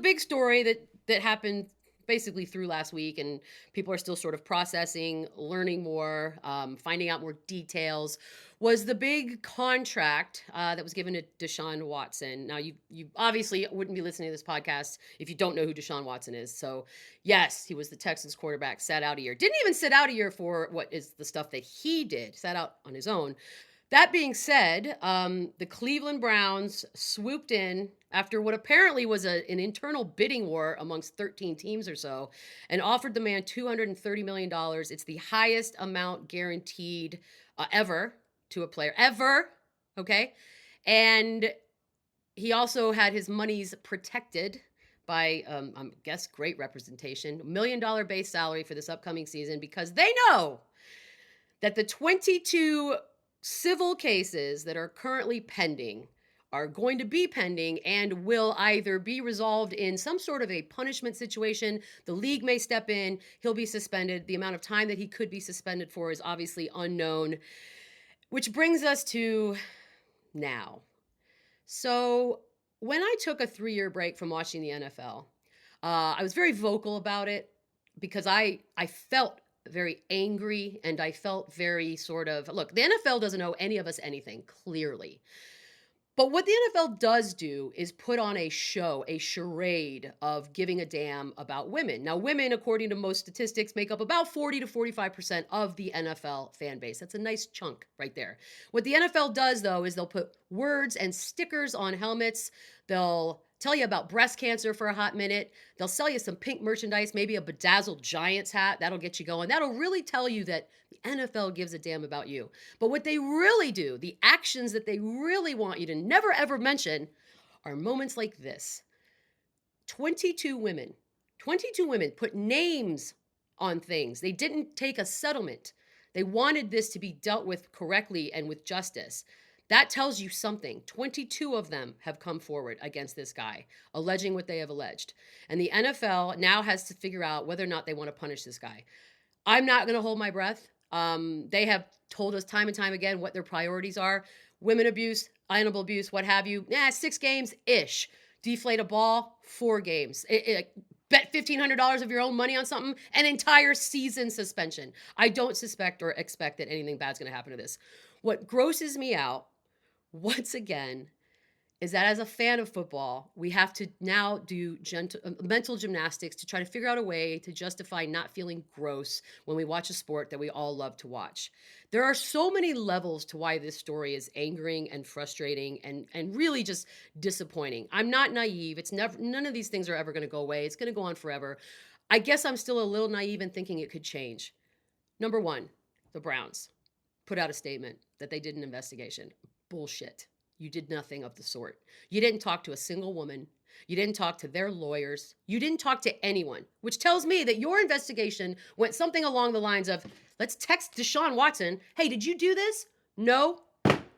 big story that happened basically through last week, and people are still sort of processing, learning more, finding out more details, was the big contract that was given to Deshaun Watson. Now, you obviously wouldn't be listening to this podcast if you don't know who Deshaun Watson is. So, yes, he was the Texans quarterback, sat out a year. Didn't even sit out a year for what is the stuff that he did, sat out on his own. That being said, the Cleveland Browns swooped in after what apparently was an internal bidding war amongst 13 teams or so and offered the man $230 million. It's the highest amount guaranteed ever to a player, ever. Okay. And he also had his monies protected by, I guess, great representation, $1 million base salary for this upcoming season because they know that the 22 civil cases that are currently pending are going to be pending and will either be resolved in some sort of a punishment situation. The league may step in, he'll be suspended. The amount of time that he could be suspended for is obviously unknown, which brings us to now. So, when I took a 3-year break from watching the NFL, I was very vocal about it because I felt very angry and I felt very sort of look, the NFL doesn't owe any of us anything, clearly. But what the NFL does do is put on a show, a charade of giving a damn about women. Now, women, according to most statistics, make up about 40 to 45% of the NFL fan base. That's a nice chunk right there. What the NFL does, though, is they'll put words and stickers on helmets. They'll tell you about breast cancer for a hot minute. They'll sell you some pink merchandise, maybe a bedazzled Giants hat. That'll get you going. That'll really tell you that the NFL gives a damn about you. But what they really do, the actions that they really want you to never ever mention, are moments like this. 22 women, 22 women put names on things. They didn't take a settlement. They wanted this to be dealt with correctly and with justice. That tells you something. 22 of them have come forward against this guy, alleging what they have alleged. And the NFL now has to figure out whether or not they want to punish this guy. I'm not going to hold my breath. They have told us time and time again what their priorities are. Women abuse, animal abuse, what have you. 6 games-ish. Deflate a ball, 4 games. Bet $1,500 of your own money on something, an entire season suspension. I don't suspect or expect that anything bad's going to happen to this. What grosses me out, once again, is that as a fan of football, we have to now do mental gymnastics to try to figure out a way to justify not feeling gross when we watch a sport that we all love to watch. There are so many levels to why this story is angering and frustrating and really just disappointing. I'm not naive. It's never, none of these things are ever going to go away. It's going to go on forever. I guess I'm still a little naive in thinking it could change. Number one, the Browns put out a statement that they did an investigation. Bullshit. You did nothing of the sort. You didn't talk to a single woman. You didn't talk to their lawyers. You didn't talk to anyone, which tells me that your investigation went something along the lines of, let's text Deshaun Watson. Hey, did you do this? No?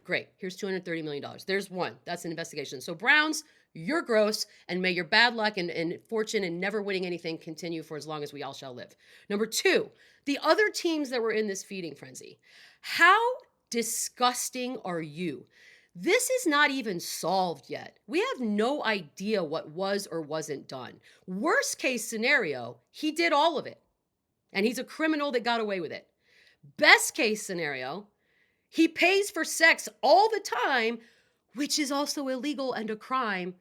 Great. Here's $230 million. There's one. That's an investigation. So Browns, you're gross, and may your bad luck and fortune and never winning anything continue for as long as we all shall live. Number two, the other teams that were in this feeding frenzy. How disgusting are you? This is not even solved yet. We have no idea what was or wasn't done. Worst case scenario, he did all of it, and he's a criminal that got away with it. Best case scenario, he pays for sex all the time, which is also illegal and a crime.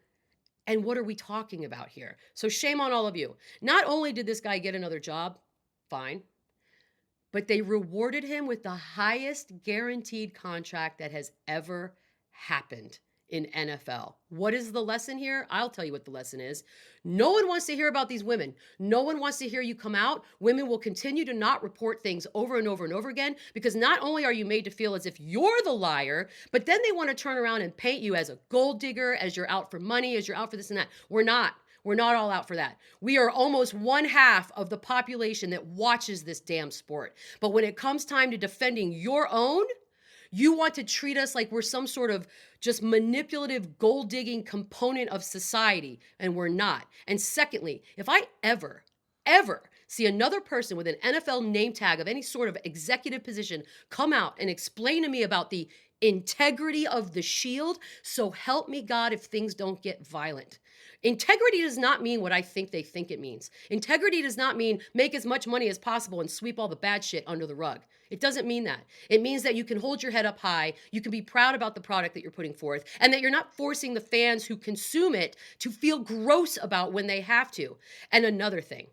And what are we talking about here? So shame on all of you. Not only did this guy get another job, fine, but they rewarded him with the highest guaranteed contract that has ever happened in NFL. What is the lesson here? I'll tell you what the lesson is. No one wants to hear about these women. No one wants to hear you come out. Women will continue to not report things over and over and over again because not only are you made to feel as if you're the liar, but then they want to turn around and paint you as a gold digger, as you're out for money, as you're out for this and that. We're not. We're not all out for that. We are almost 1/2 of the population that watches this damn sport. But when it comes time to defending your own, you want to treat us like we're some sort of just manipulative gold digging component of society, and we're not. And secondly, if I ever see another person with an NFL name tag of any sort of executive position come out and explain to me about the integrity of the shield. So help me God if things don't get violent. Integrity does not mean what I think it means. Integrity does not mean make as much money as possible and sweep all the bad shit under the rug. It doesn't mean that. It means that you can hold your head up high, you can be proud about the product that you're putting forth, and that you're not forcing the fans who consume it to feel gross about when they have to. And another thing,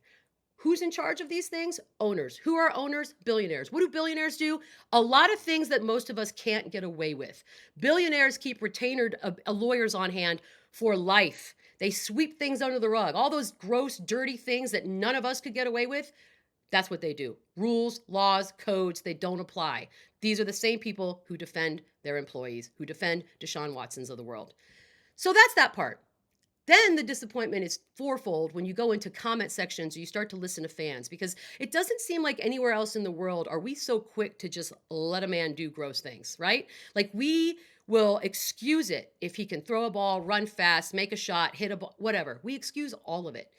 who's in charge of these things? Owners. Who are owners? Billionaires. What do billionaires do? A lot of things that most of us can't get away with. Billionaires keep retainer lawyers on hand for life. They sweep things under the rug. All those gross, dirty things that none of us could get away with, that's what they do. Rules, laws, codes, they don't apply. These are the same people who defend their employees, who defend Deshaun Watsons of the world. So that's that part. Then the disappointment is fourfold when you go into comment sections or you start to listen to fans, because it doesn't seem like anywhere else in the world are we so quick to just let a man do gross things, right? Like we will excuse it if he can throw a ball, run fast, make a shot, hit a ball, whatever. We excuse all of it.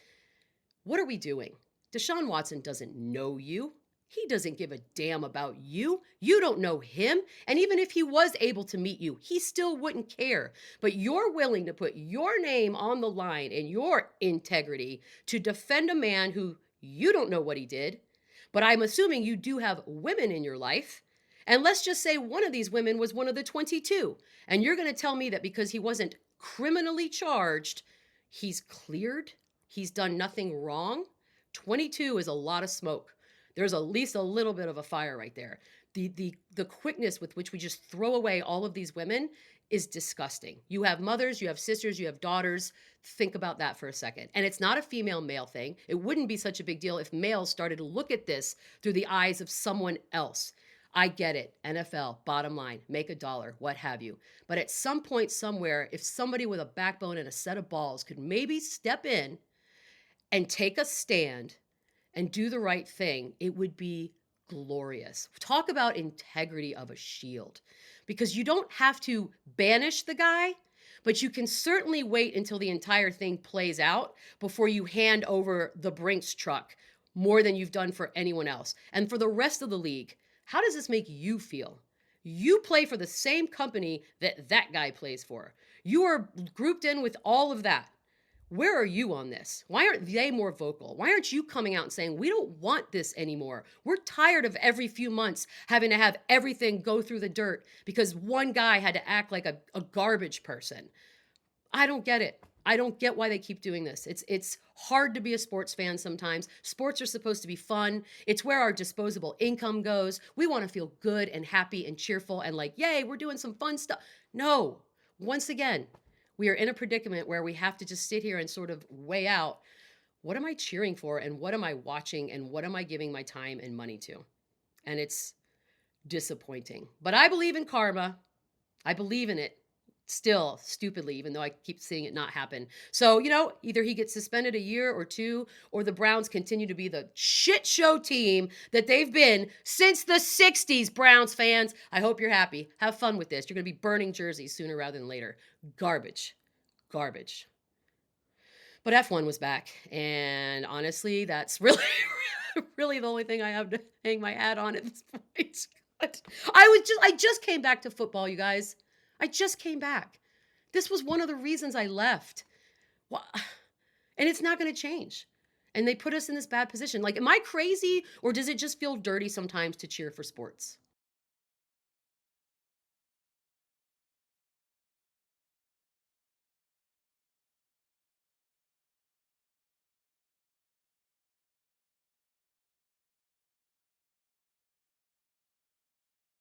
What are we doing? Deshaun Watson doesn't know you. He doesn't give a damn about you. You don't know him. And even if he was able to meet you, he still wouldn't care. But you're willing to put your name on the line and your integrity to defend a man who you don't know what he did. But I'm assuming you do have women in your life. And let's just say one of these women was one of the 22. And you're going to tell me that because he wasn't criminally charged, he's cleared? He's done nothing wrong? 22 is a lot of smoke. There's at least a little bit of a fire right there. The quickness with which we just throw away all of these women is disgusting. You have mothers, you have sisters, you have daughters. Think about that for a second. And it's not a female male thing. It wouldn't be such a big deal if males started to look at this through the eyes of someone else. I get it. NFL, bottom line, make a dollar, what have you. But at some point somewhere, if somebody with a backbone and a set of balls could maybe step in and take a stand and do the right thing, it would be glorious. Talk about integrity of a shield. Because you don't have to banish the guy, but you can certainly wait until the entire thing plays out before you hand over the Brinks truck more than you've done for anyone else. And for the rest of the league, how does this make you feel? You play for the same company that that guy plays for. You are grouped in with all of that. Where are you on this? Why aren't they more vocal? Why aren't you coming out and saying, we don't want this anymore? We're tired of every few months having to have everything go through the dirt because one guy had to act like a garbage person. I don't get it. I don't get why they keep doing this. It's hard to be a sports fan sometimes. Sports are supposed to be fun. It's where our disposable income goes. We want to feel good and happy and cheerful and like, yay, we're doing some fun stuff. No, once again, we are in a predicament where we have to just sit here and sort of weigh out, what am I cheering for and what am I watching and what am I giving my time and money to? And it's disappointing. But I believe in karma. I believe in it still, stupidly, even though I keep seeing it not happen. So, either he gets suspended a year or two, or the Browns continue to be the shit show team that they've been since the 60s, Browns fans. I hope you're happy. Have fun with this. You're going to be burning jerseys sooner rather than later. Garbage. Garbage. But F1 was back. And honestly, that's really, really the only thing I have to hang my hat on at this point. I just came back to football, you guys. I just came back. This was one of the reasons I left. Well, and it's not going to change. And they put us in this bad position. Like, am I crazy or does it just feel dirty sometimes to cheer for sports?